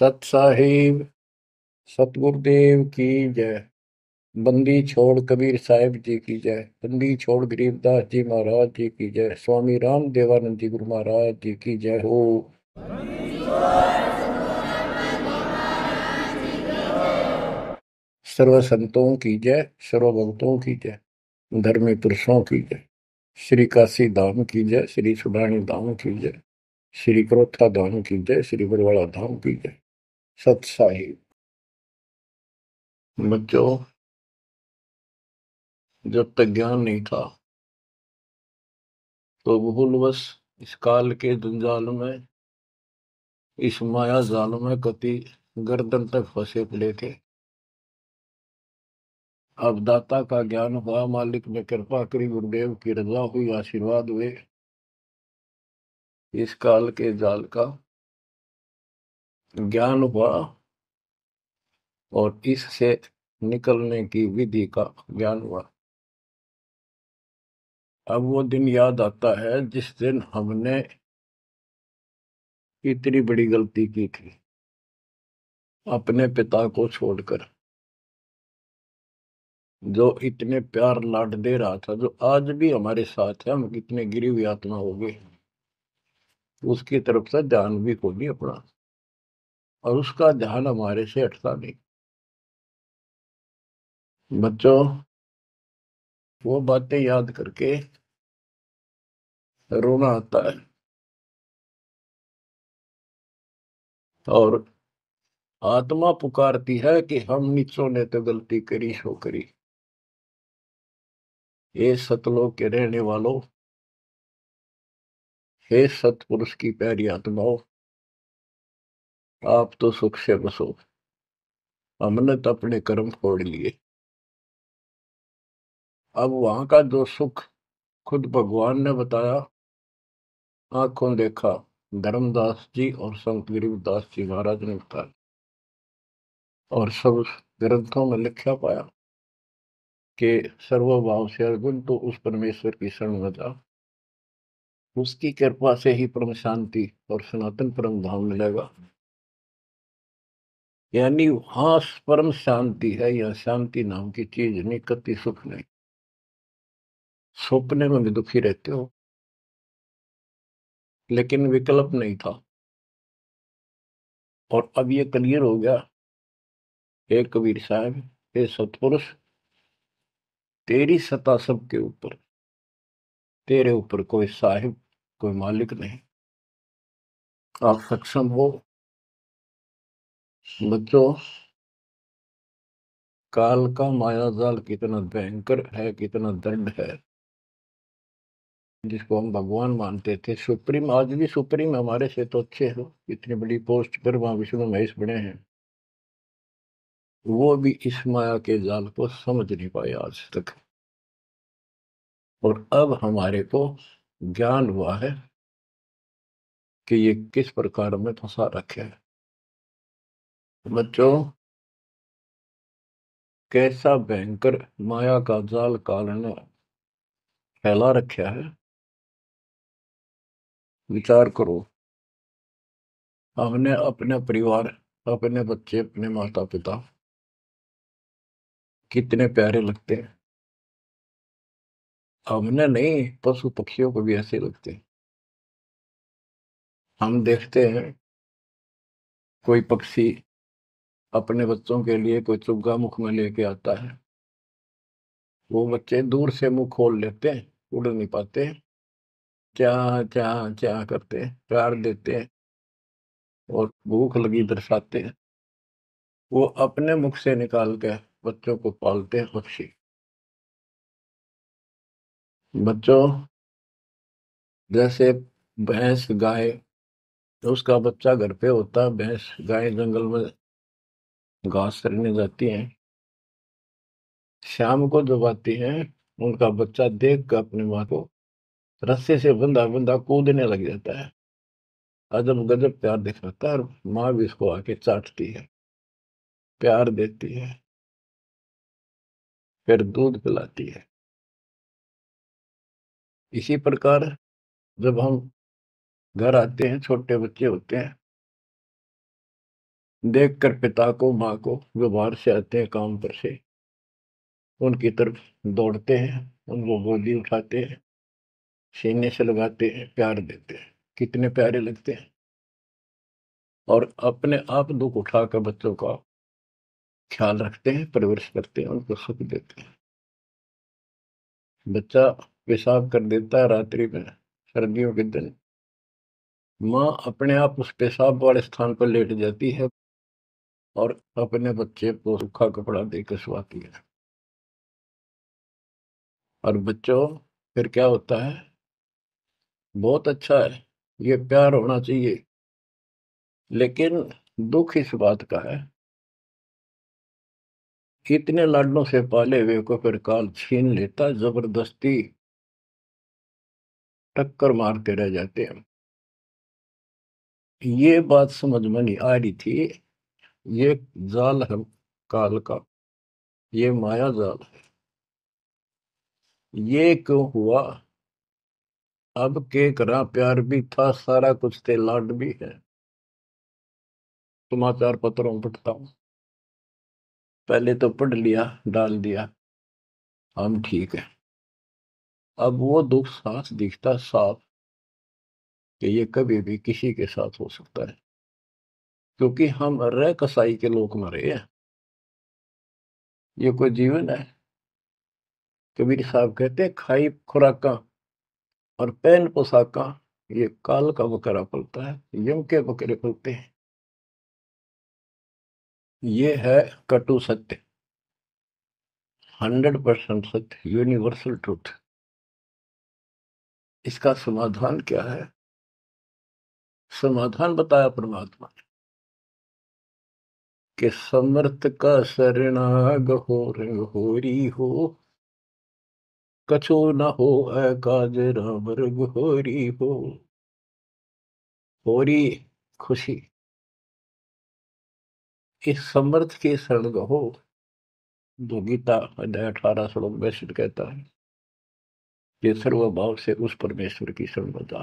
सत साहिब सतगुरुदेव की जय। बंदी छोड़ कबीर साहिब जी की जय। बंदी छोड़ गरीबदास जी महाराज जी की जय। स्वामी राम देवानंद जी गुरु महाराज जी की जय हो। सर्व संतों की जय, सर्व भक्तों की जय, धर्मी पुरुषों की जय। श्री काशी धाम की जय, श्री सुडानी धाम की जय, श्री क्रोथा धाम की जय, श्री बरवाड़ा धाम की जय। सत साहिब। बच्चों, जब तक ज्ञान नहीं था तो भूलवश इस काल के जंजाल में, इस माया जाल में कति गर्दन तक फंसे पड़े थे। अब दाता का ज्ञान हुआ, मालिक ने कृपा करी, गुरुदेव की रजा हुई, आशीर्वाद हुए। इस काल के जाल का ज्ञान हुआ और इससे निकलने की विधि का ज्ञान हुआ। अब वो दिन याद आता है जिस दिन हमने इतनी बड़ी गलती की थी, अपने पिता को छोड़कर, जो इतने प्यार लाड दे रहा था, जो आज भी हमारे साथ है। हम कितने गिरी हुई आत्मा हो गए, उसकी तरफ से ध्यान भी को नहीं अपना, और उसका ध्यान हमारे से हटता नहीं। बच्चों, वो बातें याद करके रोना आता है। और आत्मा पुकारती है कि हम नीचों ने तो गलती करी सो करी। हे सतलोक के रहने वालों, हे सतपुरुष की प्यारी आत्माओं, आप तो सुख से बसो। हमने तो अपने कर्म फोड़ लिए। अब वहां का जो सुख खुद भगवान ने बताया, आंखों देखा, धर्मदास जी और संत गरीबदास जी महाराज ने बताया, और सब ग्रंथों में लिखा पाया कि सर्वभाव से अर्जुन तो उस परमेश्वर की शरण में जा, उसकी कृपा से ही परम शांति और सनातन परम धाम मिलेगा। यानी वहां परम शांति है, या शांति नाम की चीज नहीं, कति सुख नहीं। सपने में भी दुखी रहते हो, लेकिन विकल्प नहीं था। और अब ये क्लियर हो गया। हे कबीर साहब, हे सतपुरुष, तेरी सत्ता सबके ऊपर, तेरे ऊपर कोई साहिब, कोई मालिक नहीं। आप सक्षम हो। बच्चों, काल का माया जाल कितना भयंकर है, कितना दंड है, जिसको हम भगवान मानते थे, सुप्रीम, आज भी सुप्रीम हमारे से तो अच्छे हो, इतनी बड़ी पोस्ट पर वहां विष्णु महेश बने हैं, वो भी इस माया के जाल को समझ नहीं पाए आज तक। और अब हमारे को ज्ञान हुआ है कि ये किस प्रकार में फंसा रखे है। बच्चों, कैसा भयंकर माया का जाल काल ने फैला रखा है, विचार करो। हमने अपने परिवार, अपने बच्चे, अपने माता पिता कितने प्यारे लगते हैं। हमने नहीं, पशु पक्षियों को भी ऐसे लगते हैं। हम देखते हैं कोई पक्षी अपने बच्चों के लिए कोई चुग्गा मुख में लेके आता है, वो बच्चे दूर से मुंह खोल लेते हैं, उड़ नहीं पाते, क्या क्या क्या करते हैं, प्यार देते हैं और भूख लगी दर्शाते हैं। वो अपने मुख से निकाल के बच्चों को पालते हैं पक्षी। बच्चों, जैसे भैंस गाय, तो उसका बच्चा घर पे होता है, भैंस गाय जंगल में घास चरने जाती हैं, शाम को जब आती हैं, उनका बच्चा देख कर अपनी माँ को रस्से से बंधा बंधा कूदने लग जाता है। अजब गजब प्यार दिखाता है, और माँ भी इसको आके चाटती है, प्यार देती है, फिर दूध पिलाती है। इसी प्रकार जब हम घर आते हैं, छोटे बच्चे होते हैं, देखकर पिता को माँ को जो बाहर से आते हैं काम पर से, उनकी तरफ दौड़ते हैं, उनको गोदी उठाते हैं, सीने से लगाते हैं, प्यार देते हैं, कितने प्यारे लगते हैं। और अपने आप दुख उठाकर बच्चों का ख्याल रखते हैं, परवरिश करते हैं, उनको सुख देते हैं। बच्चा पेशाब कर देता है रात्रि में, सर्दियों के दिन, माँ अपने आप उस पेशाब वाले स्थान पर लेट जाती है और अपने बच्चे को सूखा कपड़ा देकर सुलाती है। और बच्चों, फिर क्या होता है? बहुत अच्छा है, ये प्यार होना चाहिए। लेकिन दुख इस बात का है, इतने लाडों से पाले हुए को फिर काल छीन लेता, जबरदस्ती टक्कर मारते रह जाते हैं। ये बात समझ में नहीं आ रही थी। ये जाल है काल का, ये माया जाल है। ये क्यों हुआ? अब के करा, प्यार भी था, सारा कुछ थे, लाड भी है। समाचार पत्रों में पढ़ता हूं, पहले तो पढ़ लिया, डाल दिया, हम ठीक है। अब वो दुख साफ दिखता साफ कि ये कभी भी किसी के साथ हो सकता है, क्योंकि हम रह कसाई के लोग मरे हैं। ये कोई जीवन है? कबीर साहब कहते हैं, खाई खुराका और पहन पोशाका, ये काल का बकरा पलता है, यम के बकरे पलते हैं। ये है कटु सत्य, 100% सत्य, यूनिवर्सल ट्रूथ। इसका समाधान क्या है? समाधान बताया परमात्मा ने कि समर्थ का शरणाग हो होरी हो, कछु न हो काज राम रघु होरी हो। होरी खुशी, इस समर्थ की शरण हो, जो गीता अध्याय 18 श्लोक 62 कहता है कि सर्वभाव से उस परमेश्वर की शरण में जा।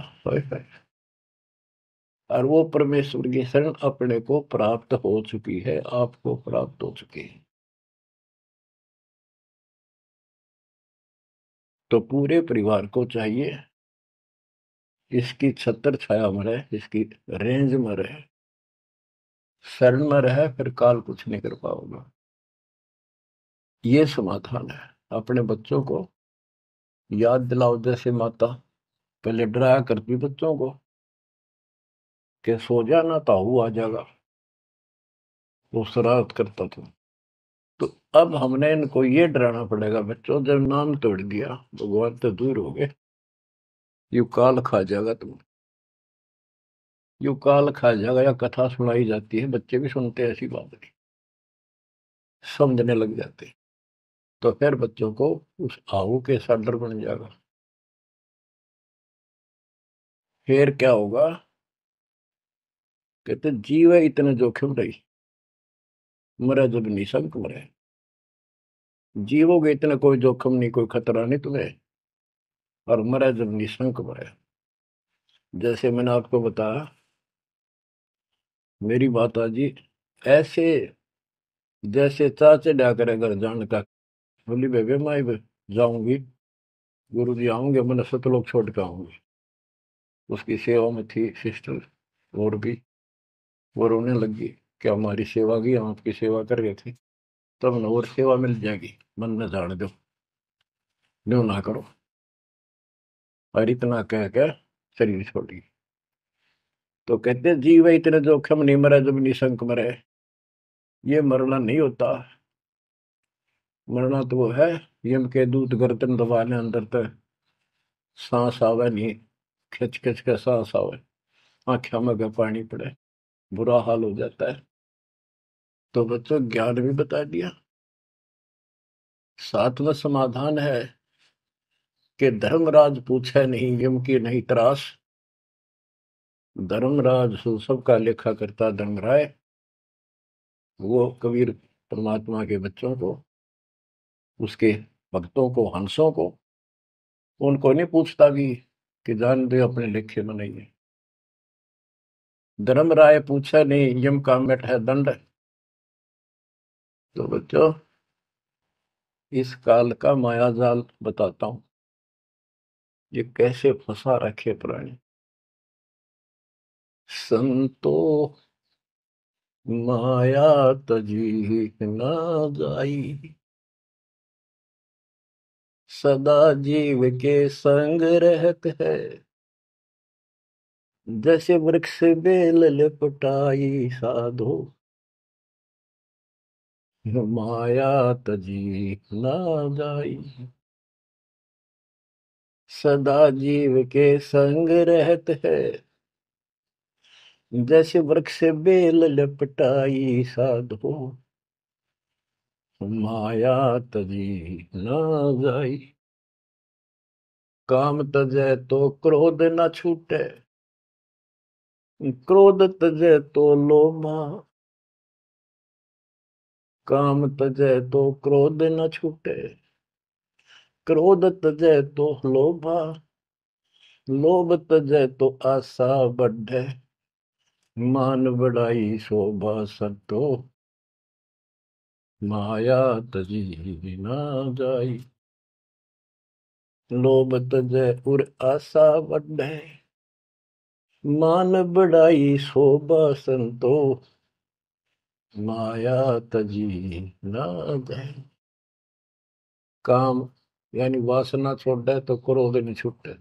और वो परमेश्वर की शरण अपने को प्राप्त हो चुकी है, आपको प्राप्त हो चुकी है। तो पूरे परिवार को चाहिए इसकी छत्र छाया में रहे, इसकी रेंज में रहे, शरण में रहे, फिर काल कुछ नहीं कर पाओगे। ये समाधान है। अपने बच्चों को याद दिलाओ, जैसे माता पहले डराया करती बच्चों को कि सो जाना, ताऊ आ जाएगा, वो शरारत करता था। तो अब हमने इनको ये डराना पड़ेगा, बच्चों जब नाम तोड़ दिया, भगवान तो दूर हो गए, यू काल खा जाएगा तुम, यू काल खा जाएगा। या कथा सुनाई जाती है, बच्चे भी सुनते हैं, ऐसी बात नहीं, समझने लग जाते हैं। तो फिर बच्चों को उस आहू के साथ डर बन जाएगा। फिर क्या होगा? कहते जीव है इतने जोखिम रही, मरे जब निशंक मरे। जीवोगे इतना कोई जोखिम नहीं, कोई खतरा नहीं तुम्हें, और मरे जब निशंक मरे। जैसे मैंने आपको बताया, मेरी माता जी ऐसे जैसे चाचे डा करे घर जाने का, बोली बेबे मैं जाऊंगी, गुरु जी आऊंगे, मैंने सतलोक छोड़ के आऊंगी। उसकी सेवा में थी सिस्टर, और भी वो रोने लगी कि हमारी सेवा की, हम आपकी सेवा कर रहे थे, तब न और सेवा मिल जाएगी, मन में जाने दो, न्यू ना करो। और इतना कह के शरीर छोड़ी। तो कहते जीव है इतने जोखिम नहीं, मरे जब निशंक मरे। ये मरना नहीं होता, मरना तो वो है, यम के दूत गर्दन दबाने अंदर तक सांस आवे नहीं, खिंच खिंच के सांस आवे, आंखों में का पानी पड़े, बुरा हाल हो जाता है। तो बच्चों, ज्ञान भी बता दिया। सातवां समाधान है कि धर्मराज पूछे नहीं, यम की नहीं त्रास। धर्मराज सबका लेखा करता धर्मराय, वो कबीर परमात्मा के बच्चों को, उसके भक्तों को, हंसों को, उनको नहीं पूछता भी कि जान दे अपने लेखे में नहीं है। धर्मराय पूछा नहीं, यम का मिट है दंड। तो बच्चों, इस काल का माया जाल बताता हूं, ये कैसे फंसा रखे प्राणी। संतो माया तजी ना जाई, सदा जीव के संग रहत है, जैसे वृक्ष बेल लिपटाई साधो, माया तजी ना जाई। सदा जीव के संग रहत है, जैसे वृक्ष बेल लिपटाई साधो, माया तजी ना जाई। काम तजै तो क्रोध न छूटे, क्रोध तजै तो लोभा। काम तजै तो क्रोध न छूटे, क्रोध तजै तो लोभा। लोभ तजै तो आशा बढ़े, मान बढ़ाई शोभा सतो, माया तजी ना जाई। लोभ तजै उर आशा बढ़े, मान बढ़ाई शोभा संतो, माया तजी ना जाए। काम यानी वासना छोड़े तो क्रोध नहीं छूटे,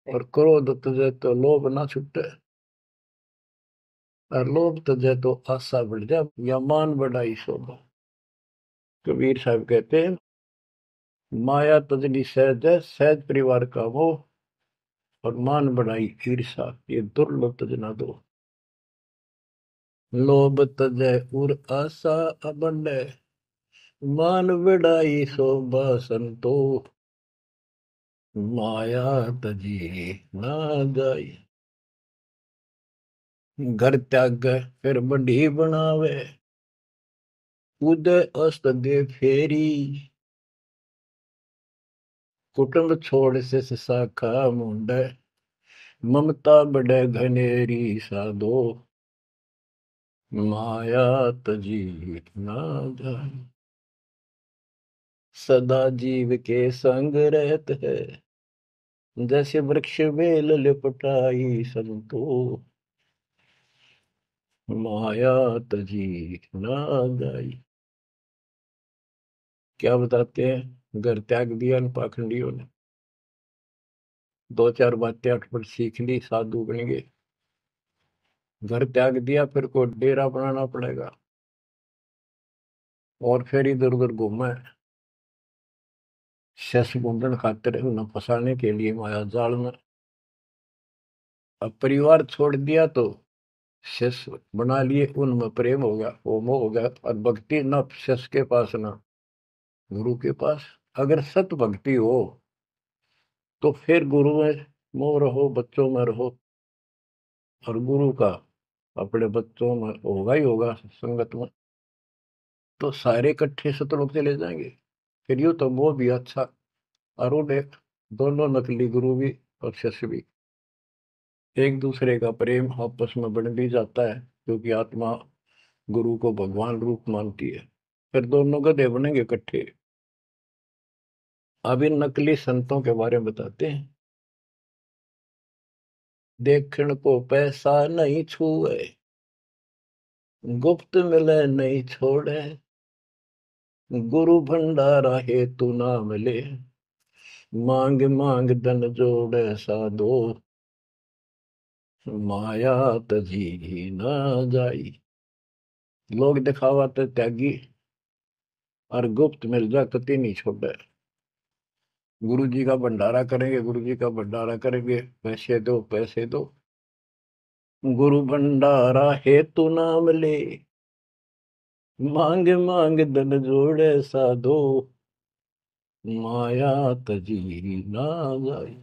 और क्रोध तजे तो लोभ ना छूटे, और लोभ तजे तो आशा बढ़ जाए या मान बढ़ाई शोभा। कबीर साहब कहते हैं, माया तजनी सहज है, सहज परिवार का वो, और मान बढ़ाई ईर्षा, ये दुर्लभ तजना दो। लोभ तजय उर आशा अबंडे, मान बढ़ाई शोभा संतो, माया तजी ना जाई। घर त्याग फिर बढ़ी बनावे, उदय अस्त दे फेरी। कुटुंब छोड़ से शाखा मुंडे, ममता बढ़े घनेरी साधो, माया तजी ना जाई। सदा जीव के संग रहत है, जैसे वृक्ष बेल लिपटाई संतो, माया तजी ना जाई। क्या बताते हैं, घर त्याग दिया इन पाखंडियों ने, दो चार बातें अटपट सीख ली, साधु बन गए। घर त्याग दिया, फिर को डेरा बनाना पड़ेगा, और फिर इधर उधर घूमे, शस मुंडन खातिर उन्हें फंसाने के लिए माया जाल में। अब परिवार छोड़ दिया तो शिष्य बना लिए, उनमें प्रेम हो गया, वो मोह हो गया, और भक्ति न शिष्य के पास ना गुरु के पास। अगर सत भक्ति हो तो फिर गुरु में मोह रहो, बच्चों में रहो, और गुरु का अपने बच्चों में होगा ही होगा, संगत में, तो सारे इकट्ठे सतलोक चले जाएंगे। फिर यूं तो मोह भी अच्छा, और उन्हें दोनों नकली गुरु भी और शिष्य भी, एक दूसरे का प्रेम आपस में बढ़ भी जाता है, क्योंकि आत्मा गुरु को भगवान रूप मानती है। फिर दोनों गधे बनेंगे इकट्ठे। अब इन नकली संतों के बारे में बताते हैं। देखण को पैसा नहीं छुए, गुप्त मिले नहीं छोड़े, गुरु भंडारा हेतु ना मिले, मांग मांग धन जोड़े साधो, माया तजी ना जाई। लोग दिखावा तो त्यागी, और गुप्त मिल जा कति नहीं छोड़े। गुरु जी का भंडारा करेंगे, गुरु जी का भंडारा करेंगे, पैसे दो पैसे दो, गुरु भंडारा हेतु ना मिले, मांग मांग धन जोड़े साधो, माया तजी ना जाए।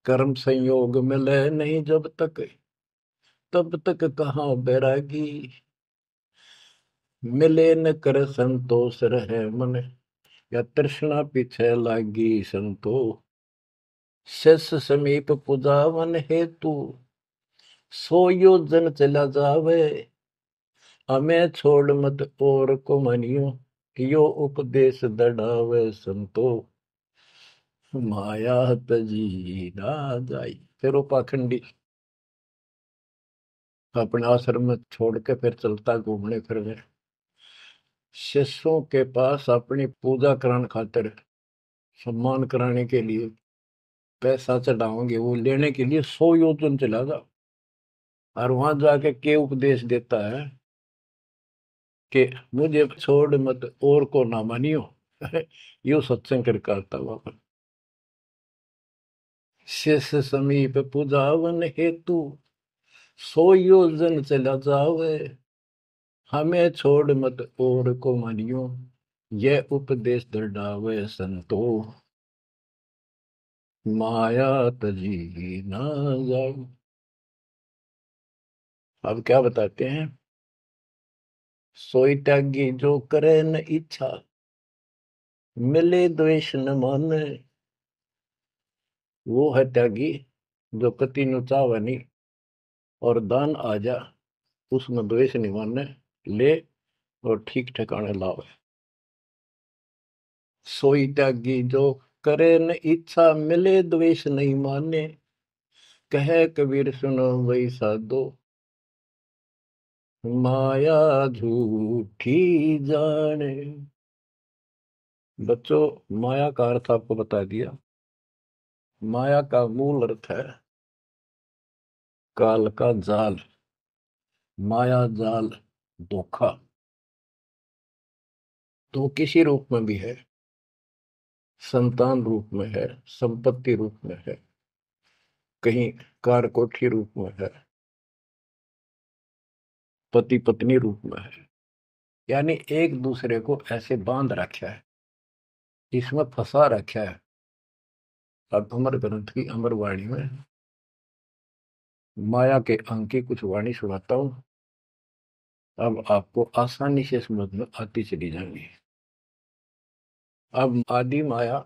कर्म संयोग मिले नहीं जब तक, तब तक कहाँ बैरागी, मिले न कर संतोष रहे मन, या तृष्णा पीछे लागी संतो, शिष समीप पुजावन हेतु, सो योजन चला जावे। हमें छोड़ मत और को मनियो, यो उपदेश दढ़ावे संतो। माया तजी ना जाई। फिर वो पाखंडी अपने आश्रम में छोड़ के फिर चलता घूमने फिरने। शिष्यों के पास अपनी पूजा कराने खातिर, सम्मान कराने के लिए पैसा चढ़ाओगे, वो लेने के लिए 100 योजन चला जा। और वहां जाके के उपदेश देता है कि मुझे छोड़ मत और को ना मानियो। यो सत्संग कर करता वहां। शिष्य समीप पूजावन हेतु, 100 योजन चला जावे। हमें छोड़ मत और को मानियो, यह उपदेश दृढ़ावे संतो। माया तजी ना जाओ। अब क्या बताते हैं? सोई त्यागी जो करे न इच्छा, मिले द्वेष न माने। वो है त्यागी जो कति नु चावे नहीं, और दान आ जा उसमें द्वेष नहीं माने, ले और ठीक ठिकाने लावे। सोई त्यागी जो करे न इच्छा, मिले द्वेष नहीं माने। कहे कबीर सुनो वही साधो, माया झूठी जाने। बच्चों, माया का अर्थ आपको बता दिया। माया का मूल अर्थ है काल का जाल, माया जाल, धोखा। तो किसी रूप में भी है, संतान रूप में है, संपत्ति रूप में है, कहीं कार कोठी रूप में है, पति पत्नी रूप में है। यानी एक दूसरे को ऐसे बांध रखा है, इसमें फंसा रखा है। अब अमर ग्रंथ की अमर वाणी में माया के अंक की कुछ वाणी सुनाता हूं। अब आपको आसानी से समझ में आती चली जाएंगी। अब आदि माया,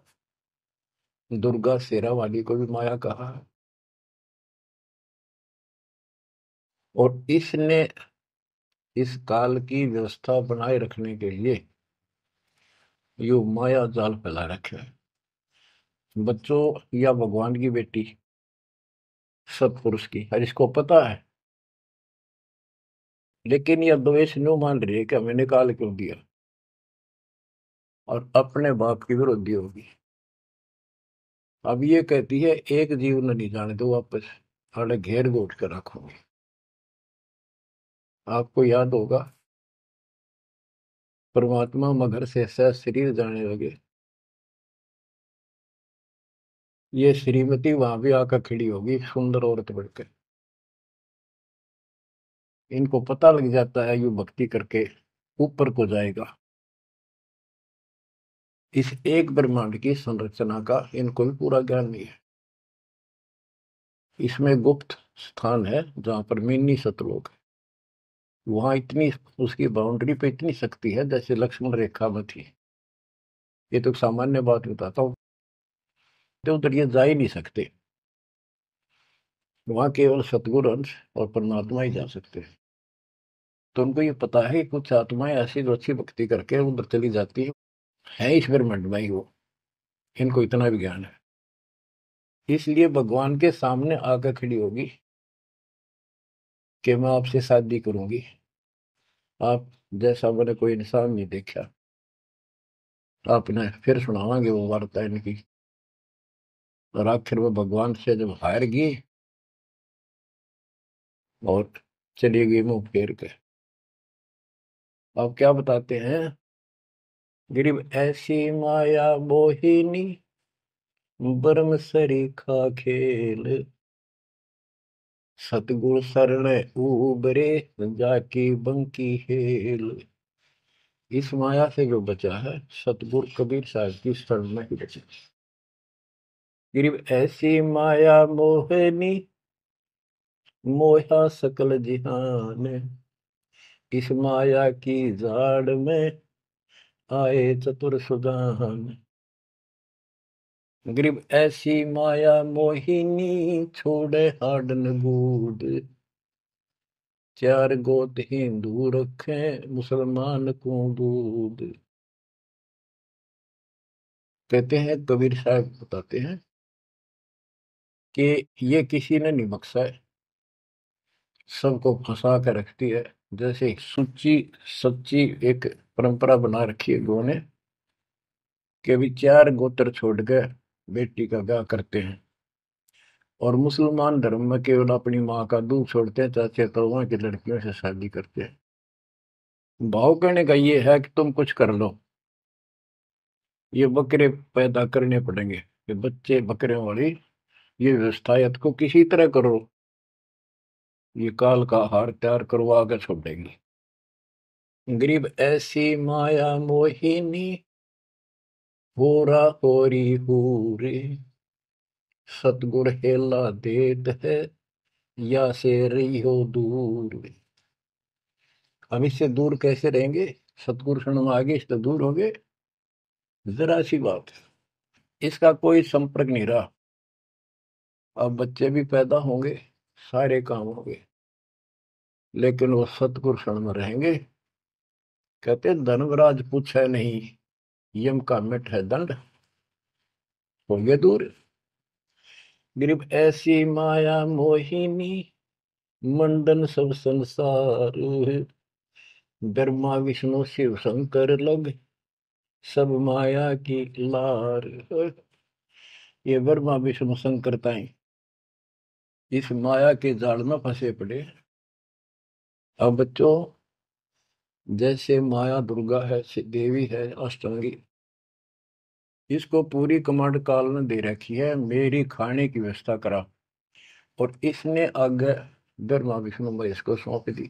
दुर्गा शेरा वाली को भी माया कहा है। और इसने इस काल की व्यवस्था बनाए रखने के लिए यो माया जाल फैला रखे है। बच्चों, या भगवान की बेटी सतपुरुष की, हर इसको पता है, लेकिन यह द्वेष न्यू मान रही है कि हमें निकाल क्यों दिया, और अपने बाप की विरोधी होगी। अब ये कहती है एक जीव न नहीं जाने दो वापस, अरे घेर घोट कर रखोगे। आपको याद होगा, परमात्मा मगर से सह शरीर जाने लगे। ये श्रीमती वहां भी आकर खड़ी होगी, सुंदर औरत बढ़कर। इनको पता लग जाता है यू भक्ति करके ऊपर को जाएगा। इस एक ब्रह्मांड की संरचना का इनको भी पूरा ज्ञान नहीं है। इसमें गुप्त स्थान है जहां पर मिनी सतलोक है। वहां इतनी, उसकी बाउंड्री पे इतनी शक्ति है जैसे लक्ष्मण रेखा में थी। ये तो सामान्य बात बताता हूँ, तो उधर ये जा ही नहीं सकते। वहां केवल सतगुरु अंश और परमात्मा ही जा सकते हैं। तो उनको ये पता है कि कुछ आत्माएं ऐसी जो अच्छी भक्ति करके उधर चली जाती है इस ब्रह्मांड में ही वो। इनको इतना भी ज्ञान है, इसलिए भगवान के सामने आकर खड़ी होगी कि मैं आपसे शादी करूंगी। आप जैसा मैंने कोई इंसान नहीं देखा। आपने फिर सुनावांगे वो वार्ता इनकी। और आखिर में भगवान से जब हार गई और चली गई मुंह फेर के। अब क्या बताते हैं? गरीब ऐसी माया मोहिनी, बरम सरीखा खेल। सतगुर शरण उबरे, जाकी बंकी हेल। इस माया से जो बचा है, सतगुरु कबीर साहब की शरण में ही बचा। गरीब ऐसी माया मोहनी, मोहा सकल जिहान। इस माया की जाड़ में आए चतुर सुजान। गरीब ऐसी माया मोहिनी छोड़े हाडन बूद, चार गोत हिंदू रखे मुसलमान को दूध। कहते हैं, कबीर साहब बताते हैं कि ये किसी ने नहीं बख्शा है, सबको फंसा कर रखती है। जैसे सुच्ची सच्ची एक परंपरा बना रखी है गो ने, कि भी चार गोत्र छोड़ कर बेटी का ब्याह करते हैं, और मुसलमान धर्म में केवल अपनी माँ का दूध छोड़ते हैं, चाचे तौवा की लड़कियों से शादी करते हैं। भाव कहने का ये है कि तुम कुछ कर लो, ये बकरे पैदा करने पड़ेंगे, ये बच्चे बकरे वाली ये व्यवस्था या को किसी तरह करो, ये काल का हार तैयार करवा के छोड़ेगी। गरीब ऐसी माया मोहिनी होरा होरी हूरे, सतगुर हेला देत है या से रही हो दूर। हम इससे दूर कैसे रहेंगे? सतगुरु शरण में आगे इससे दूर हो गए, जरा सी बात है, इसका कोई संपर्क नहीं रहा। अब बच्चे भी पैदा होंगे, सारे काम होंगे, लेकिन वो सतगुरु शरण में रहेंगे। कहते धर्मराज पूछे नहीं, यम का मिट है दंड, होंगे दूर। गरीब ऐसी माया मोहिनी मंडन सब संसार, ब्रह्मा विष्णु शिव शंकर लग सब माया की लार। ये ब्रह्मा विष्णु शंकर ताई इस माया के जाल में फंसे पड़े। अब बच्चों, जैसे माया दुर्गा है, देवी है अष्टांगी, इसको पूरी कमांड काल ने दे रखी है, मेरी खाने की व्यवस्था करा, और इसने आगे ब्रह्मा विष्णु महेश को सौंप दी।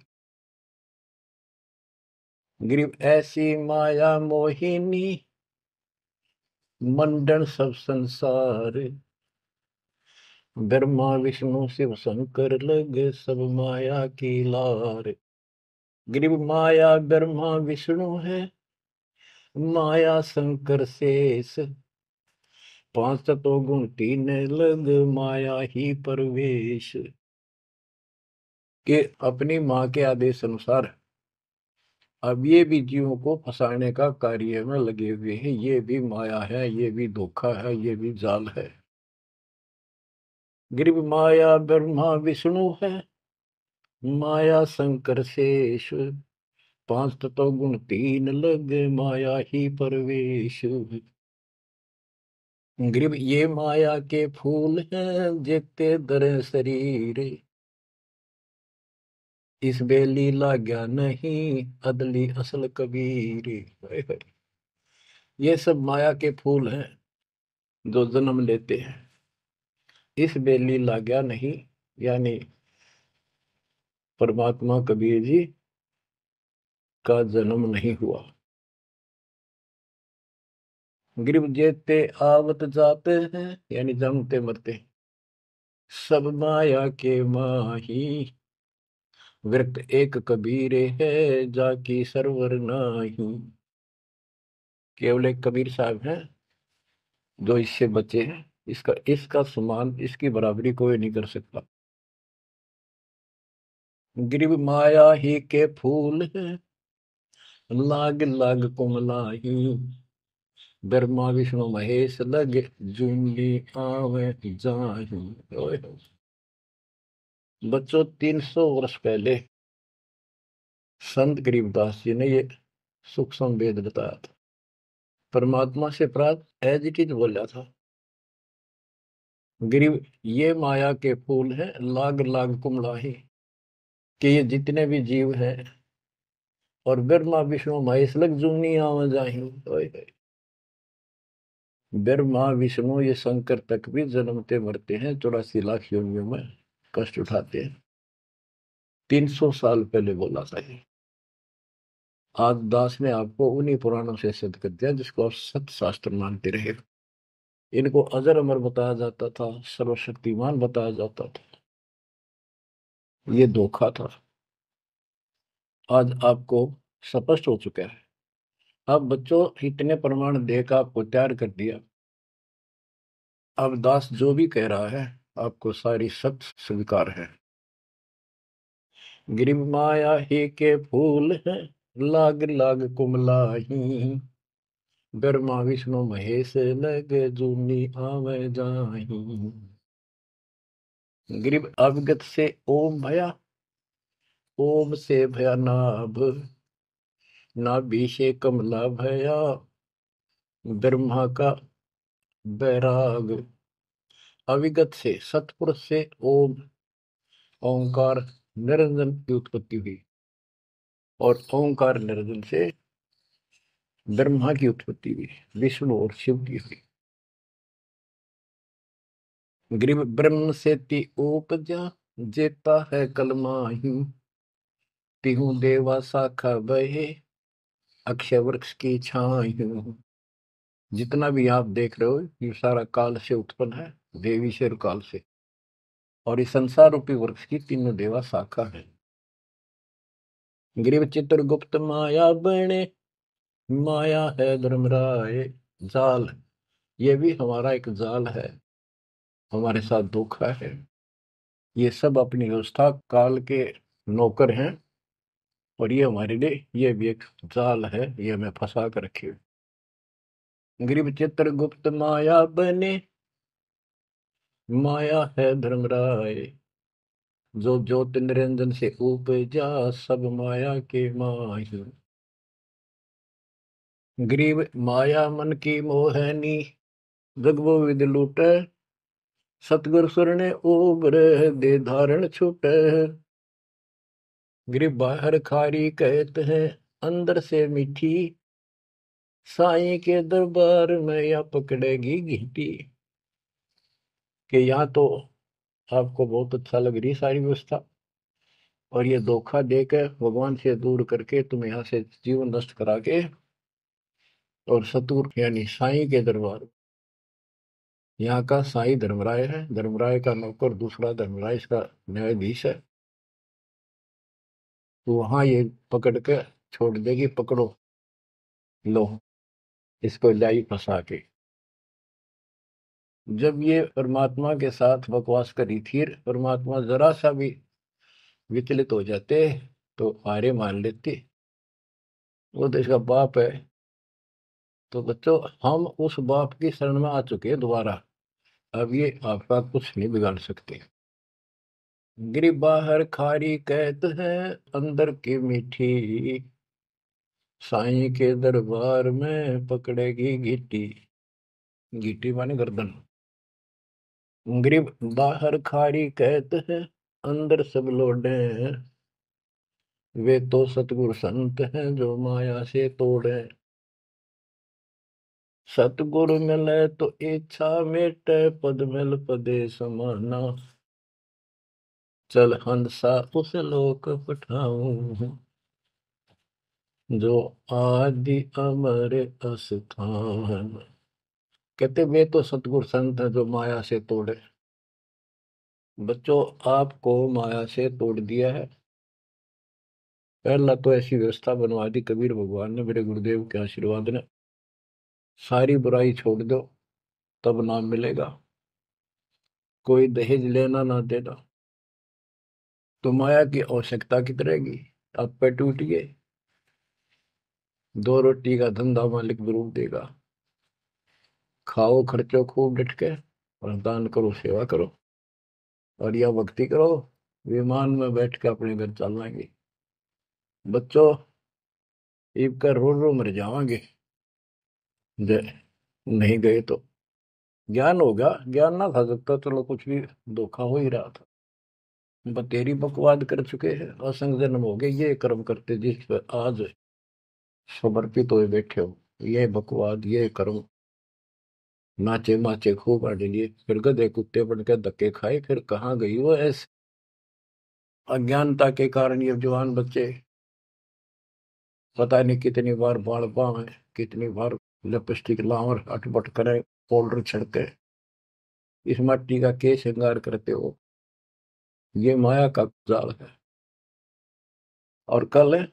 गरीब ऐसी माया मोहिनी मंडन सब संसार, ब्रह्मा विष्णु शिव शंकर लगे सब माया की लार। गरीब माया ब्रह्मा विष्णु है, माया शंकर शेष, पांच तत्व गुण तीन लग माया ही परवेश। के अपनी माँ के आदेश अनुसार अब ये भी जीवों को फंसाने का कार्य में लगे हुए हैं। ये भी माया है, ये भी धोखा है, ये भी जाल है। गरीब माया ब्रह्मा विष्णु है, माया शंकर शेष, पांच तत्व गुण तीन लग माया ही परवेश। गरीब ये माया के फूल हैं जेते दर शरीर, इस बेली लाग्या नहीं अदली असल कबीर। ये सब माया के फूल हैं जो जन्म लेते हैं, इस बेली लाग्या नहीं, यानी परमात्मा कबीर जी का जन्म नहीं हुआ। गरीब जेते आवत जाते हैं, यानी जन्मते मरते, सब माया के माही, वृत एक कबीर है जाकी सरवर नाही। केवल एक कबीर साहब हैं जो इससे बचे हैं, इसका इसका समान, इसकी बराबरी कोई नहीं कर सकता। गरीब माया ही के फूल है, लाग लाग कुमलाही, ब्रह्मा विष्णु महेश लग जूंगी आवे जाही। ओए होए। बच्चों, 300 वर्ष पहले संत गरीबदास जी ने ये सूक्ष्म वेद बताया था, परमात्मा से प्राप्त एज इट इज बोला था। गरीब ये माया के फूल हैं, लाग लाग कुमलाही, कि ये जितने भी जीव हैं, और ब्रह्मा विष्णु महेश लग जूनी आवे जाही। ओए होए। ब्रह्मा विष्णु ये शंकर तक भी जन्मते मरते हैं, 84 लाख योनियों में कष्ट उठाते हैं। 300 साल पहले बोला था ये। आज दास ने आपको उन्हीं पुराणों से सिद्ध कर दिया जिसको आप सत्य शास्त्र मानते रहे। इनको अजर अमर बताया जाता था, सर्वशक्तिमान बताया जाता था, ये धोखा था। आज आपको स्पष्ट हो चुका है। अब बच्चों, इतने प्रमाण देकर आपको तैयार कर दिया, अब दास जो भी कह रहा है आपको सारी सत्य स्वीकार है। गिरिम माया ही के फूल है, लाग लाग कुमलाही, ब्रह्मा विष्णु महेश लगे जूनी आवे जाही। गिरिम अवगत से ओम भया, ओम से भया नाभ, नाभि से कमला भया, ब्रह्मा का बैराग। अविगत से सतपुरुष से ओम ओंकार निरंजन की उत्पत्ति हुई, और ओंकार निरंजन से ब्रह्मा की उत्पत्ति हुई, विष्णु और शिव की हुई। ग्रीव ब्रह्म से ति उपजा, जेता है कलमाही, तिहु देवा शाखा बहे, अक्षय वृक्ष की छाई। जितना भी आप देख रहे हो ये सारा काल से उत्पन्न है, देवी से और काल से, और इस संसार रूपी वृक्ष की तीनों देवा शाखा है। ग्रीव चित्रगुप्त माया बने, माया है धर्मराय जाल, ये भी हमारा एक जाल है, हमारे साथ धोखा है। ये सब अपनी व्यवस्था काल के नौकर हैं, और ये हमारे लिए ये भी एक जाल है, ये हमें फंसा कर रखे। ग्रीव चित्रगुप्त माया बने, माया है धर्मराय, जो ज्योत निरंजन से उपजा, सब माया के माही। ग्रीव माया मन की मोहनी, जग वो विद लूटे, सतगुर सुरने उबर दे धारण छूटे। ग्रीव बाहर खारी कहते हैं, अंदर से मीठी, साईं के दरबार में या पकड़ेगी घीटी। कि यहाँ तो आपको बहुत अच्छा लग रही सारी व्यवस्था, और ये धोखा देकर भगवान से दूर करके तुम यहाँ से जीवन नष्ट करा के, और सतगुरु यानी साईं के दरबार, यहाँ का साईं धर्मराय है, धर्मराय का नौकर दूसरा धर्मराय इसका न्यायाधीश है, तो वहां ये पकड़ के छोड़ देगी, पकड़ो लो इसको लाई फंसा के। जब ये परमात्मा के साथ बकवास करी थी, परमात्मा जरा सा भी विचलित हो जाते तो हारे मान लेते, वो तो इसका बाप है। तो बच्चों हम उस बाप की शरण में आ चुके हैं दोबारा, अब ये आपका कुछ नहीं बिगाड़ सकते। गिरी बाहर खारी कहते हैं, अंदर की मीठी, साईं के दरबार में पकड़ेगी गीटी। गीटी माने गर्दन। ग्रीब बाहर खारी कहते हैं, अंदर सब लोडे हैं, वे तो सतगुरु संत हैं जो माया से तोड़े। सतगुरु मिले तो इच्छा मेटे, पद मिल पदे समाना, चल हंसा उस लोक पठाऊं, जो आदि अमर अस्थान। कहते वे तो सतगुरु संत हैं जो माया से तोड़े। बच्चों आपको माया से तोड़ दिया है। पहला तो ऐसी व्यवस्था बनवा दी कबीर भगवान ने, मेरे गुरुदेव के आशीर्वाद ने, सारी बुराई छोड़ दो तब नाम मिलेगा, कोई दहेज लेना ना देना, तो माया की आवश्यकता कितनी रहेगी। आप पे टूटिए, दो रोटी का धंधा मालिक जरूर देगा, खाओ खर्चो खूब डट के, और दान करो सेवा करो, और यह भक्ति करो, विमान में बैठ के अपने घर चल जाएंगे। बच्चों ईब का रो रो मर जावांगे नहीं गए तो। ज्ञान होगा, ज्ञान ना था सकता, चलो कुछ भी धोखा हो ही रहा था, बतेरी बकवाद कर चुके हैं, असंग जन्म हो गए ये कर्म करते जिस पर आज समर्पित हुए बैठे हो, ये बकवाद ये कर्म, नाचे माचे खूब आने लिए, फिर गधे कुत्ते बन के धक्के खाए, फिर कहाँ गई वो ऐसे। अज्ञानता के कारण ये जवान बच्चे पता नहीं कितनी बार बाल पावे, कितनी बार लिपस्टिक लावर अटपट करे, पाउडर छिड़के, इस मट्टी का के श्रृंगार करते हो, ये माया का जाल है। और कल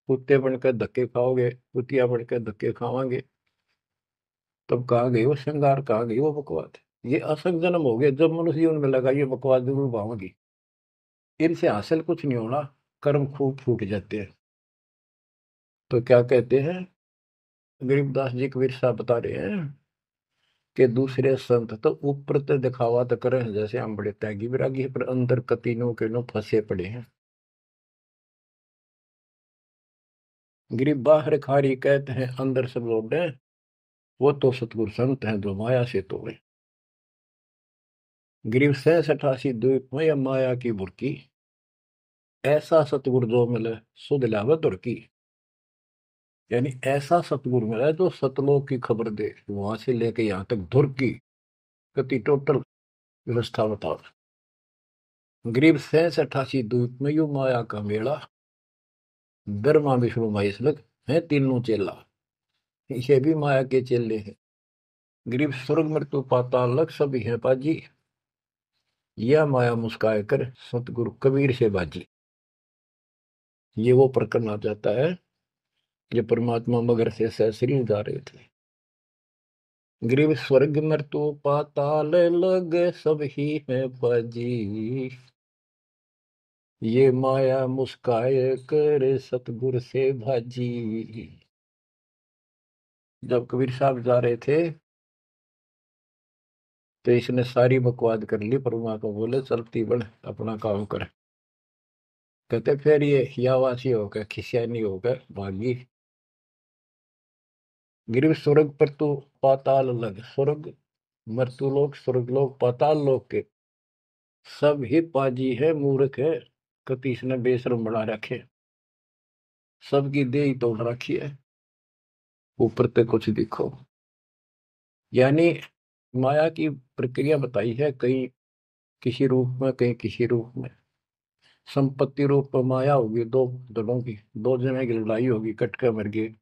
कुत्ते बनकर धक्के खाओगे, कुतिया बनकर धक्के खावांगे, तब कहाँ गई वो श्रृंगार, कहाँ गई वो बकवाद। ये असंग जन्म हो गए। जब मनुष्य जीवन में लगा ये बकवास जरूर पाऊंगी, इनसे हासिल कुछ नहीं होना, कर्म खूब फूट जाते हैं। तो क्या कहते हैं, गरीबदास जी कबीर साहब बता रहे हैं कि दूसरे संत तो ऊपर तो दिखावा तो करें जैसे हम बड़े त्यागी विरागी हैं, पर अंदर कतीनों के नो फंसे पड़े हैं। गरीब बाहर खारी कहते हैं अंदर सब लौटे, वो तो सतगुरु संत हैं जो माया से तोड़े। गरीब 67 द्वीप में या माया की बुरकी, ऐसा सतगुरु जो मिले सुध लावे दुर्की। यानी ऐसा सतगुरु मिला जो सतलोक की खबर दे, वहां से लेके यहाँ तक धुर की गति टोटल व्यवस्था बताओ। गरीब 67 द्वीप में यू माया का मेला, ब्रह्मा विष्णु महेश लग है तीनों चेला, ये भी माया के चेले हैं। गरीब स्वर्ग मृत्यु पाताल लग सभी है पाजी, यह माया मुस्काए कर सतगुरु कबीर से बाजी। ये वो प्रकरण आ जाता है जब परमात्मा मगर से सहसरी जा रहे थे। गरीब स्वर्ग मृत्यु पाताल लग सब ही है बाजी, ये माया मुस्काए कर सतगुरु से भाजी। जब कबीर साहब जा रहे थे तो इसने सारी बकवाद कर ली, परमात्मा को बोले चलती बढ़ अपना काम कर। कहते फिर ये हियावासी होकर खिसियानी होकर भागी। गिर स्वर्ग पर तू पाताल लग, स्वर्ग मर्तुलोक स्वर्गलोक पाताल लोक के सब ही पाजी है मूर्ख है, कति इसने बेशरम बना रखे, सबकी दे ही तोड़ रखी है, ऊपर तक कुछ दिखो। यानी माया की प्रक्रिया बताई है, कहीं किसी रूप में कहीं किसी रूप में। संपत्ति रूप में माया होगी, दो दलों की, दो जने की लड़ाई होगी, कट के मर गए,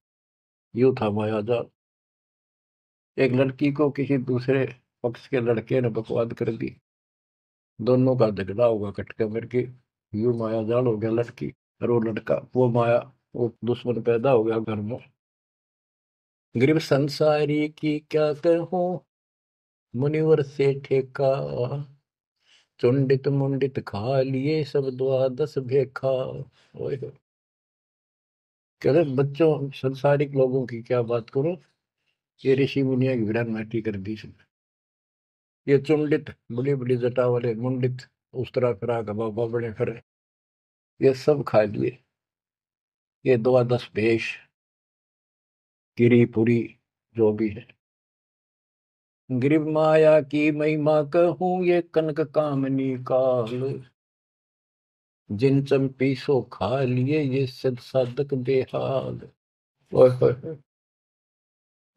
यूं था माया जाल। एक लड़की को किसी दूसरे पक्ष के लड़के ने बकवाद कर दी, दोनों का झगड़ा होगा, कट के मर गए, यूं माया जाल हो गया लड़की और वो लड़का, वो माया, वो दुश्मन पैदा हो गया घर में। गरीब संसारी की क्या कहूं, मुनिवर से ठेका, चुंडित मुंडित खा लिए सब द्वादश भेखा। ओए होए। कह रहे बच्चों संसारिक लोगों की क्या बात करो, ये ऋषि मुनिया की विरान माटी कर दी इसने। ये चुंडित बड़ी बड़ी जटा वाले मुंडित उस तरह फिरा का बाबा बड़े फिरे, ये सब खा लिए, ये द्वादश भेष गिरी पुरी जो भी है। गिरिव माया की महिमा कहूं ये कनक कामनी काल, जिन चंपी सो खा लिए ये सद साधक बेहाल। ओए होए होए।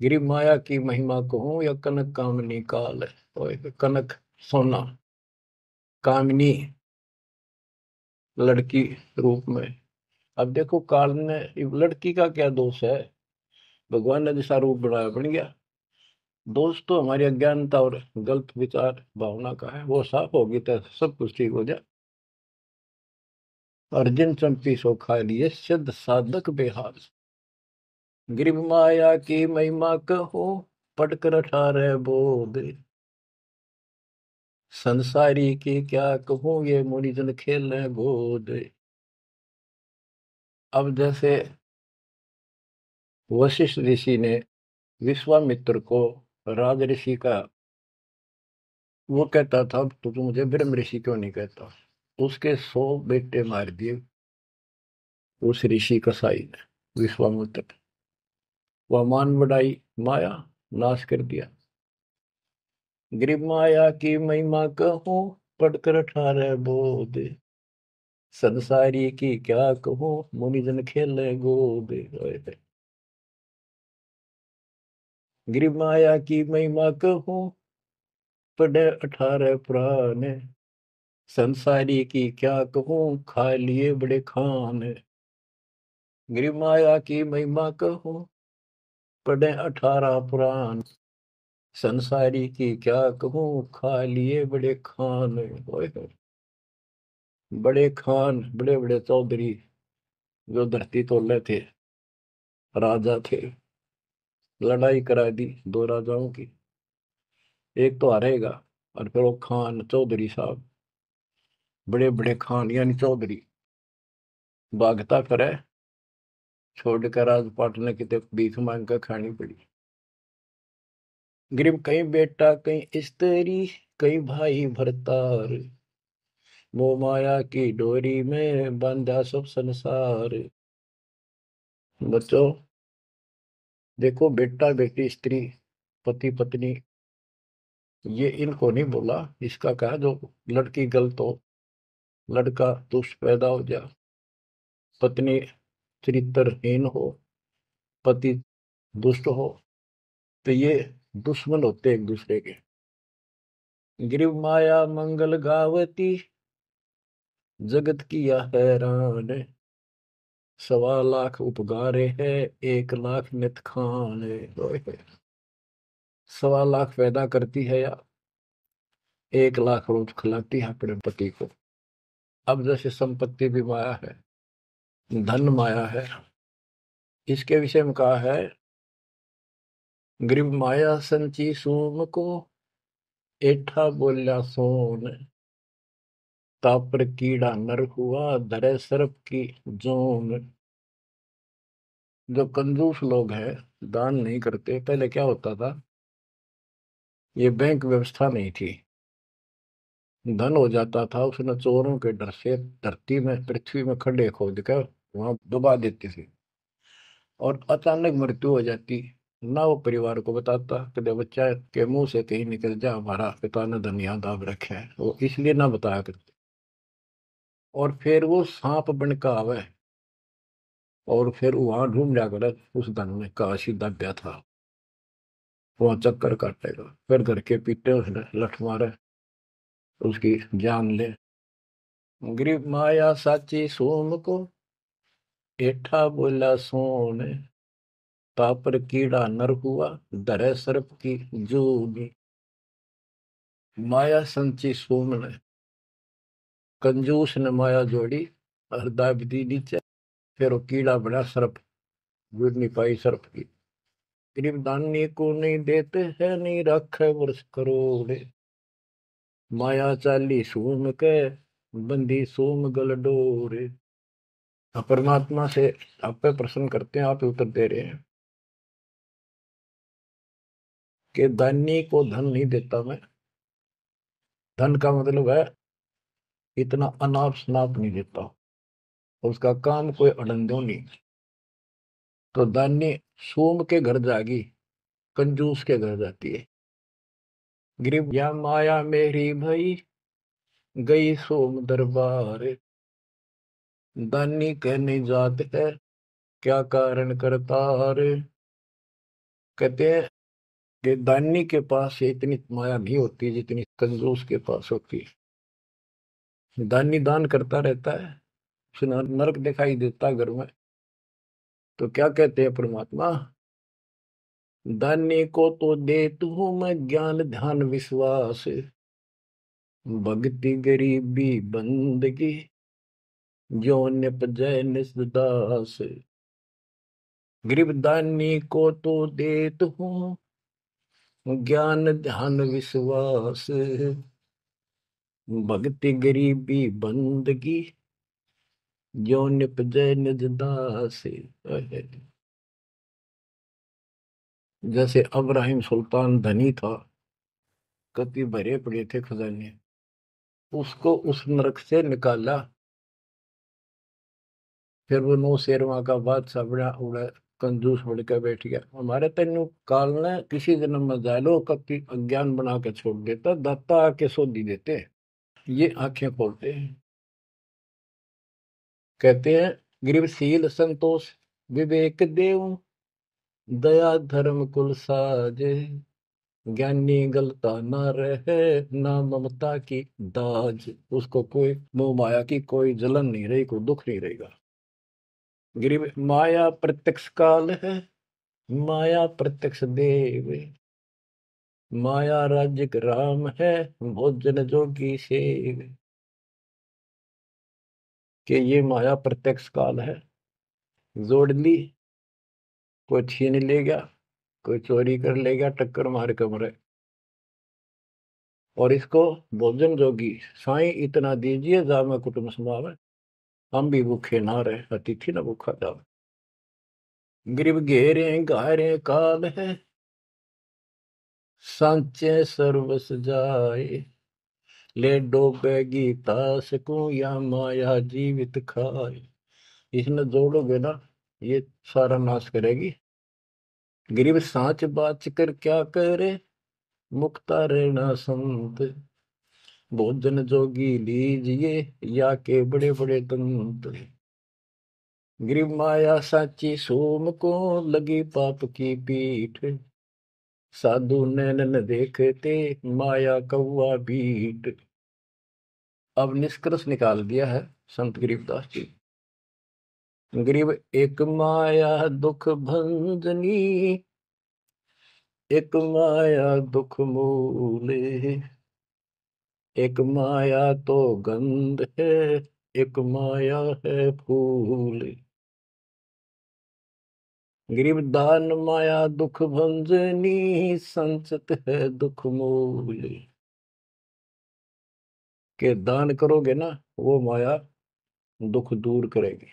गिरिव माया की महिमा कहूं या कनक कामनी काल, ओए होए, कनक सोना, कामनी लड़की रूप में। अब देखो काल ने, लड़की का क्या दोष है, भगवान ने जैसा रूप बनाया बन गया। दोष तो हमारी अज्ञानता और गलत विचार भावना का है, वो साफ होगी तो सब कुछ ठीक हो जाए। अर्जुन चंपी सो खा लिए सिद्ध साधक बेहाल, गिरिव माया की महिमा कहो पढ़कर 18 बोध, संसारी की क्या कहूं ये मुनिजन खेल गोद। अब जैसे वशिष्ठ ऋषि ने विश्वामित्र को राज ऋषि का, वो कहता था तो तू मुझे ब्रह्म ऋषि क्यों नहीं कहता, उसके 100 बेटे मार दिए उस ऋषि कसाई ने विश्वामित्र। वह मान बढ़ाई माया, नाश कर दिया। गिरिव माया की महिमा कहूं पढ़कर 18 बोध, संसारी की क्या कहूं मुनिजन खेले गोद। गिरिव माया की महिमा कहूं पढ़े 18 पुराण, संसारी की क्या कहूं खा लिए बड़े खान। गिरिव माया की महिमा कहूं पढ़े 18 पुराण, संसारी की क्या कहूं खा लिए बड़े खान। ओए होए। बड़े खान, बड़े बड़े चौधरी जो धरती तोड़े थे, राजा थे, लड़ाई करा दी दो राजाओं की, एक तो हारेगा, और फिर वो खान चौधरी साहब, बड़े बड़े खान यानी चौधरी, भागता करे, छोड़कर राजपाट ने कितने भीख मांग कर खानी पड़ी। गरीब कहीं बेटा कहीं स्त्री, कहीं भाई भरतार, वो माया की डोरी में बांधा सब संसार। बच्चों देखो, बेटा बेटी स्त्री पति पत्नी, ये इनको नहीं बोला। इसका कहा जो लड़की गलत हो, लड़का दुष्ट पैदा हो जा, पत्नी चरित्रहीन हो, पति दुष्ट हो, तो ये दुश्मन होते एक दूसरे के। गिरिव माया मंगल गावती, जगत किया हैरान, 1.25 लाख उपगारे है, 1 लाख नित खान। 1.25 लाख पैदा करती है या 1 लाख रोज खिलाती है अपने पति को। अब जैसे संपत्ति भी माया है, धन माया है, इसके विषय में कहा है, ग्रीव माया संची सोम को, एठा बोल्या सोन, तापर कीड़ा नर हुआ, धरे सर्प की जोन। जो कंजूस लोग हैं, दान नहीं करते, पहले क्या होता था, ये बैंक व्यवस्था नहीं थी, धन हो जाता था उसने चोरों के डर से धरती में पृथ्वी में खड्डे खोद कर वहां दबा देते थे, और अचानक मृत्यु हो जाती, ना वो परिवार को बताता, कदे बच्चा के मुंह से कहीं निकल जा हमारा पिता ने धन यहाँ दाब रखे है, वो इसलिए ना बताया करते। और फिर वो सांप बन का आवे, और फिर वहां ढूंढ जाकर उस धन में काशी दब्या था, वहां चक्कर काटेगा, फिर घर के पीटे उसने लठ मारे, उसकी जान ले। ग्रीब माया साची सोम को, एठा बोला सोन, तापर कीड़ा नर हुआ, धरे सर्प की जूनी। माया संची सोम ने, कंजूस ने माया जोड़ी, हृदय दी नीचे, फिर वो कीड़ा बना सर्प, जुड़ नहीं पाई सर्प की। गरीब दानी को नहीं देते है, नहीं रखे वर्ष करोड़, माया चाली सोम के, बंदी सोम गल डोरे। परमात्मा से आप पे प्रश्न करते हैं, आप उत्तर दे रहे हैं कि दानी को धन नहीं देता मैं। धन का मतलब है इतना अनाप शनाप नहीं देता, उसका काम कोई अड़ंदो नहीं। तो दानी सोम के घर जागी, कंजूस के घर जाती है। गरीब या माया मेरी भई, गई सोम दरबार, दानी कहने जात है, क्या कारण करतार। कहते हैं कि दानी के पास इतनी माया नहीं होती जितनी कंजूस के पास होती है। दानी दान करता रहता है, उसे नरक दिखाई देता घर में। तो क्या कहते हैं परमात्मा, दानी को तो देत हूं मैं ज्ञान ध्यान विश्वास, भक्ति गरीबी बंदगी, जो निपजय निसदास। गरीब दानी को तो देत हूं ज्ञान ध्यान विश्वास, भक्ति गरीबी बंदगी, जो निपजय निज दास। जैसे अब्राहिम सुल्तान धनी था, कति भरे पड़े थे खजाने, उसको उस नरक से निकाला, फिर वो नौ शेरवा का बादशाह बड़ा उड़ा, कंजूस बन के बैठ गया। हमारे तेन काल ने किसी जन्म में जालो कति अज्ञान बना के छोड़ देता, दाता आके सोधी देते, ये आंखें खोलते हैं। कहते हैं गरीबशील संतोष विवेक देव, दया धर्म कुल साजे, ज्ञानी गलता ना रहे, ना ममता की दाज। उसको कोई मोह माया की कोई जलन नहीं रही, कोई दुख नहीं रहेगा। गरीब माया प्रत्यक्ष काल है, माया प्रत्यक्ष देव, माया राज्य राम है, भोजन जोगी सेव। कि ये माया प्रत्यक्ष काल है, जोड़ ली, कोई छीन ले गया, कोई चोरी कर ले गया, टक्कर मार के मरे। और इसको भोजन जोगी साईं इतना दीजिए जामे कुटुंब समावे, हम भी भूखे ना रहे अतिथि न भूखा जावे। गरीब घेरे घारे काल है, सांचे सर्वस जाए, ले डोबेगी तास को या माया जीवित खाए। इसने जोड़ोगे ना ये सारा नाश करेगी। गरीब सांच बाच कर क्या करे, मुक्ता रहना संत, भोजन जोगी लीजिए या के बड़े बड़े दंत। गरीब माया साची सोम को लगी पाप की पीठ, साधु नैन न देखते माया कौआ बीट। अब निष्कर्ष निकाल दिया है संत गरीबदास जी। गरीब एक माया दुख भंजनी, एक माया दुख मूले, एक माया तो गंध है, एक माया है फूल। गरीब दान माया दुख भंजनी, संचत है दुख मूल। के दान करोगे ना वो माया दुख दूर करेगी,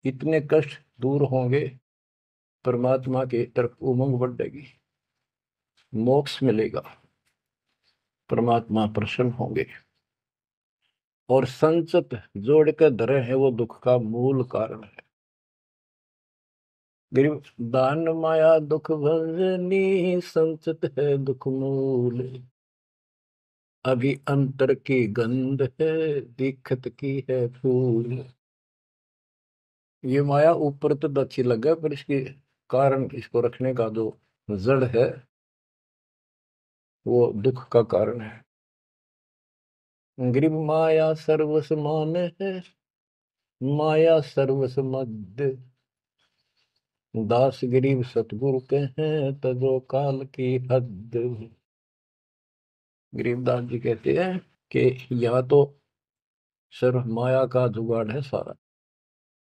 इतने कष्ट दूर होंगे, परमात्मा की तरफ उमंग बढ़ेगी, मोक्ष मिलेगा, परमात्मा प्रसन्न होंगे। और संचत जोड़ कर धरे है वो दुख का मूल कारण है। गरीब दान माया दुख भंजनी, संचत है दुख मूल। अभी अंतर की गंध है, दिखत की है फूल। ये माया ऊपर तो अच्छी लगे पर इसके कारण, इसको रखने का जो जड़ है वो दुख का कारण है। गरीब माया सर्वस मान है, माया सर्वस मद, दास गरीब सतगुरु के हैं तजो काल की हद। गरीबदास जी कहते हैं कि या तो सिर्फ माया का जुगाड़ है सारा,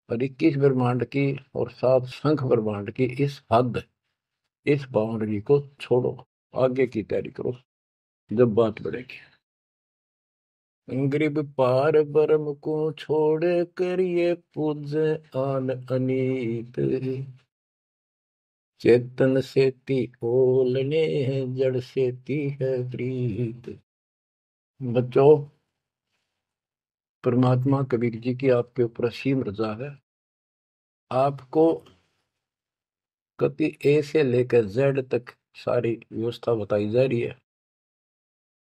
और 21 ब्रह्मांड की और 7 संख ब्रह्मांड की इस हद, इस बाउंड्री को छोड़ो, आगे की तैयारी करो जब बात बढ़ेगी। गरीब पार ब्रह्म को छोड़ कर ये पूज आन अनीत, चेतन सेती ओलने जड़ सेती है प्रीत। बच्चों, परमात्मा कबीर जी की आपके ऊपर असीम रजा है। आपको कति ए से लेकर जेड तक सारी व्यवस्था बताई जा रही है,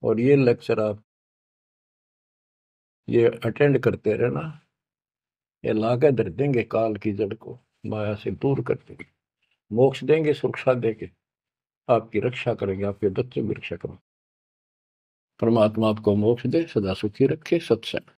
और ये लेक्चर आप ये अटेंड करते रहना, ये लाके धर देंगे काल की जड़ को, माया से दूर कर देंगे, मोक्ष देंगे, सुरक्षा देंगे, आपकी रक्षा करेंगे, आपके बच्चों की रक्षा करेंगे। परमात्मा आपको मोक्ष दे, सदा सुखी रखे। सत्संग।